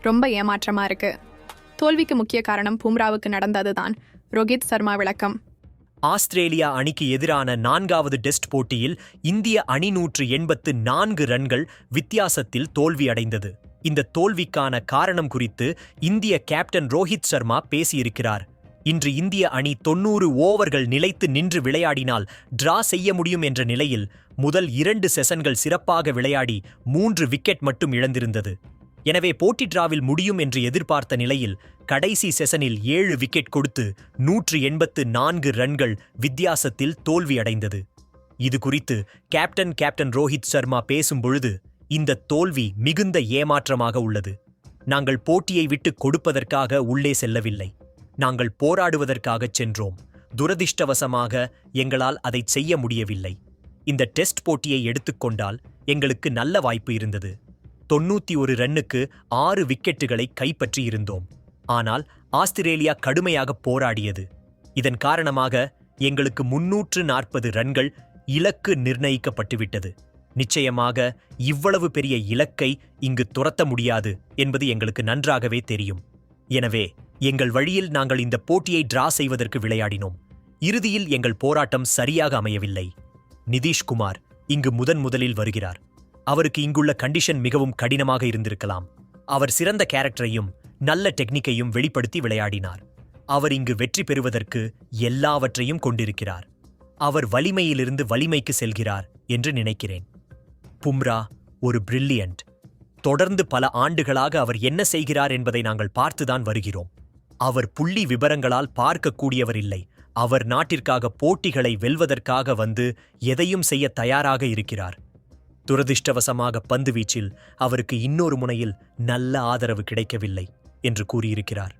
ரொம்ப ஏமாற்றமா இருக்கு. தோல்விக்கு முக்கிய காரணம் பும்ராவுக்கு நடந்ததுதான். ரோஹித் சர்மா விளக்கம். ஆஸ்திரேலியா அணிக்கு எதிரான 4வது டெஸ்ட் போட்டியில் இந்திய அணி 184 ரன்கள் வித்தியாசத்தில் தோல்வியடைந்தது. இந்த தோல்விக்கான காரணம் குறித்து இந்திய கேப்டன் ரோஹித் சர்மா பேசியிருக்கிறார். இன்று இந்திய அணி 90 ஓவர்கள் நிலைத்து நின்று விளையாடினால் டிரா செய்ய முடியும் என்ற நிலையில் முதல் 2 செஷன்கள் சிறப்பாக விளையாடி 3 விக்கெட் மட்டும் இழந்திருந்தது. எனவே போட்டி டிராவில் முடியும் என்று எதிர்பார்த்த நிலையில் கடைசி செஷனில் 7 விக்கெட் கொடுத்து 184 ரன்கள் வித்தியாசத்தில் தோல்வியடைந்தது. இது குறித்து கேப்டன் ரோஹித் சர்மா பேசும்பொழுது, இந்த தோல்வி மிகுந்த ஏமாற்றமாக உள்ளது. நாங்கள் போட்டியை விட்டு கொடுப்பதற்காக உள்ளே செல்லவில்லை. நாங்கள் போராடுவதற்காகச் சென்றோம். துரதிர்ஷ்டவசமாக எங்களால் அதை செய்ய முடியவில்லை. இந்த டெஸ்ட் போட்டியை எடுத்துக்கொண்டால் எங்களுக்கு நல்ல வாய்ப்பு இருந்தது. 91 ரன்னுக்கு 6 விக்கெட்டுகளை கைப்பற்றி இருந்தோம். ஆனால் ஆஸ்திரேலியா கடுமையாக போராடியது. இதன் காரணமாக எங்களுக்கு 340 ரன்கள் இலக்கு நிர்ணயிக்கப்பட்டுவிட்டது. நிச்சயமாக இவ்வளவு பெரிய இலக்கை இங்கு துரத்த முடியாது என்பது எங்களுக்கு நன்றாகவே தெரியும். எனவே எங்கள் வழியில் நாங்கள் இந்த போட்டியை டிரா செய்வதற்கு விளையாடினோம். இறுதியில் எங்கள் போராட்டம் சரியாக அமையவில்லை. நிதிஷ்குமார் இங்கு முதலில் வருகிறார். அவருக்கு இங்குள்ள கண்டிஷன் மிகவும் கடினமாக இருந்திருக்கலாம். அவர் சிறந்த கேரக்டரையும் நல்ல டெக்னிக்கையும் வெளிப்படுத்தி விளையாடினார். அவர் இங்கு வெற்றி பெறுவதற்கு எல்லாவற்றையும் கொண்டிருக்கிறார். அவர் வலிமையிலிருந்து வலிமைக்கு செல்கிறார் என்று நினைக்கிறேன். பும்ரா ஒரு பிரில்லியன்ட். தொடர்ந்து பல ஆண்டுகளாக அவர் என்ன செய்கிறார் என்பதை நாங்கள் பார்த்துதான் வருகிறோம். அவர் புள்ளி விபரங்களால் பார்க்கக்கூடியவர் இல்லை. அவர் நாட்டிற்காக போட்டிகளை வெல்வதற்காக வந்து எதையும் செய்ய தயாராக இருக்கிறார். துரதிர்ஷ்டவசமாக பந்துவீச்சில் அவருக்கு இன்னொரு முனையில் நல்ல ஆதரவு கிடைக்கவில்லை என்று கூறியிருக்கிறார்.